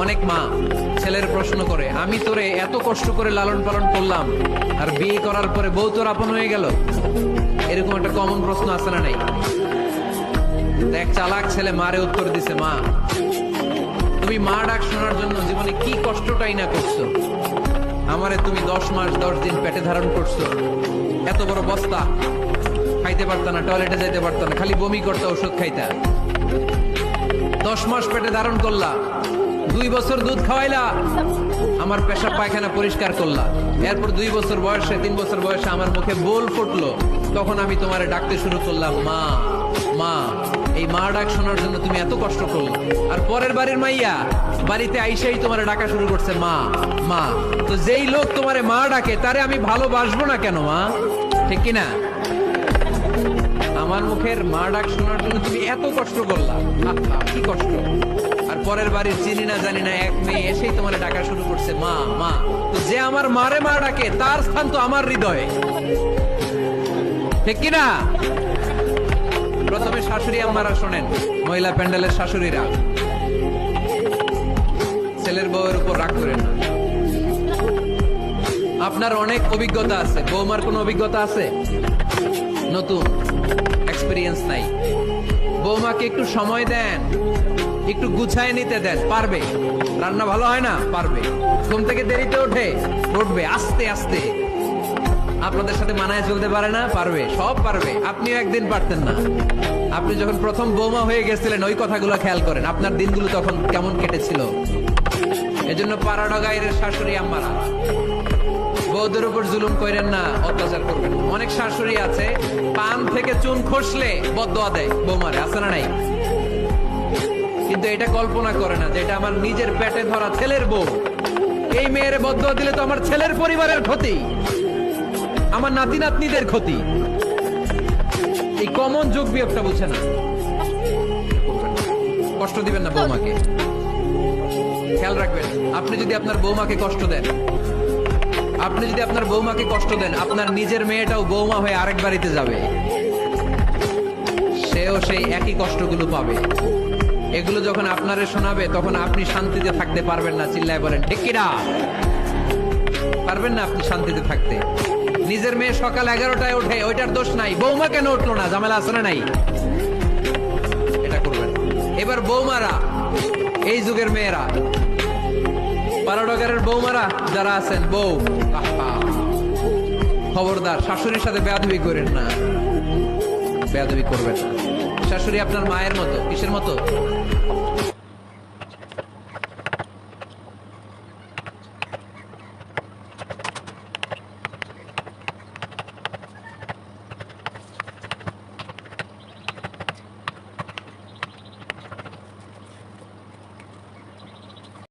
অনেক মা ছেলের প্রশ্ন করে, আমি তোরে এত কষ্ট করে লালন পালন করলাম আর বিয়ে করার পরে বউ তোর আপন হয়ে গেল। এরকম একটা কমন প্রশ্ন আছে না নাই? এক চালাক ছেলে মারে উত্তর দিছে, মা তুমি মা ডাক শোনার জন্য জীবনে কি কষ্টটাই না করছো। আমারে তুমি 10 মাস 10 দিন পেটে ধারণ করছো, এত বড় বস্তা, খাইতে পারতা না, টয়লেটে যাইতে পারতা না, খালি বমি করতে, ওষুধ খাইতা। 10 মাস পেটে ধারণ করলা, 2 বছর দুধ খাওয়াইলা, আমার পেশাব পায়খানা পরিষ্কার করলা। এরপর 2 বছর বয়সে 3 বছর বয়সে আমার মুখে বোল ফুটলো, তখন আমি তোমারে ডাকতে শুরু করলাম মা মা। এই মা ডাক শোনার জন্য তুমি এত কষ্ট করলো, আর পরের বাড়ির মাইয়া বাড়িতে আইসাই তোমারে ডাকা শুরু করছে মা মা। তো যেই লোক তোমারে মা ডাকে তারে আমি ভালোবাসবো না কেন মা? ঠিক কিনা? আমার মুখের মা ডাক শোনার জন্য তুমি এত কষ্ট করলা, কি কষ্ট। আর পরের বাড়ির চিনি না জানি না এক মেয়ে এসেই তোমার ডাকা শুরু করছে মা মা। তো যে আমার মারে মা ডাকে তার স্থান তো আমার হৃদয়ে, ঠিক কিনা? প্রথমে শাশুড়ি আম্মারা শোনেন, মহিলা প্যান্ডেলের শাশুড়িরা, ছেলের বউয়ের উপর রাগ করেন না। আপনার অনেক অভিজ্ঞতা আছে, বৌমার কোনো অভিজ্ঞতা আছে? নতুন এক্সপেরিয়েন্স নাই। বৌমাকে একটু সময় দেন, একটু গুছায় নিতে দেন, পারবে। রান্না ভালো হয় না, পারবে। ঘুম থেকে দেরিতে ওঠে, উঠবে আস্তে আস্তে। আপনাদের সাথে মানায় চলতে পারে না, পারবে, সব পারবে। আপনিও একদিন পারতেন না। আপনি যখন প্রথম বৌমা হয়ে গেছিলেন ওই কথাগুলো খেয়াল করেন, আপনার দিনগুলো তখন কেমন কেটেছিল। এজন্য পাড়াডা গায়ের শাশুড়ি আম্মারা, বউদের উপর জুলুম করেন না, অত্যাচার করবেন। অনেক শাশুড়ি আছে পান থেকে চুন খসলে বদদোয়া দেয় বৌমারে, আছে না নাই? কিন্তু এটা কল্পনা করে না যে এটা আমার নিজের পেটে ধরা ছেলের বউ। এই মেয়ের বদদোয়া দিলে তো আমার ছেলের পরিবারের ক্ষতি, আমার নাতি নাতনিদের ক্ষতি। এই কমন যোগ বিয়োগটা বুঝে না। কষ্ট দিবেন না বৌমাকে, খেয়াল রাখবেন। আপনি যদি আপনার বৌমাকে কষ্ট দেন, আপনি যদি আপনার বৌমাকে কষ্ট দেন, আপনার নিজের মেয়েটাও বৌমা হয়ে আরেক বাড়িতে যাবে, সেও সেই একই কষ্টগুলো পাবে। এগুলো যখন আপনারে শোনাবে তখন আপনি শান্তিতে থাকতে পারবেন না। চিল্লায় বলেন ঠিক কিনা? পারবেন না আপনি শান্তিতে থাকতে। নিজের মেয়ে সকাল 11টায় ওঠে, ওইটার দোষ নাই, বৌমা কেন উঠলো না, ঝামেলা আছে না নাই? এটা করবেন। এবার বৌমারা, এই যুগের মেয়েরা, পাড়াডগারের বৌমারা যারা আছেন, বউ খবরদার শাশুড়ির সাথে বেয়াদবি করেন না, বেয়াদবি করবেন না। শাশুড়ি আপনার মায়ের মতো। কিসের মতো?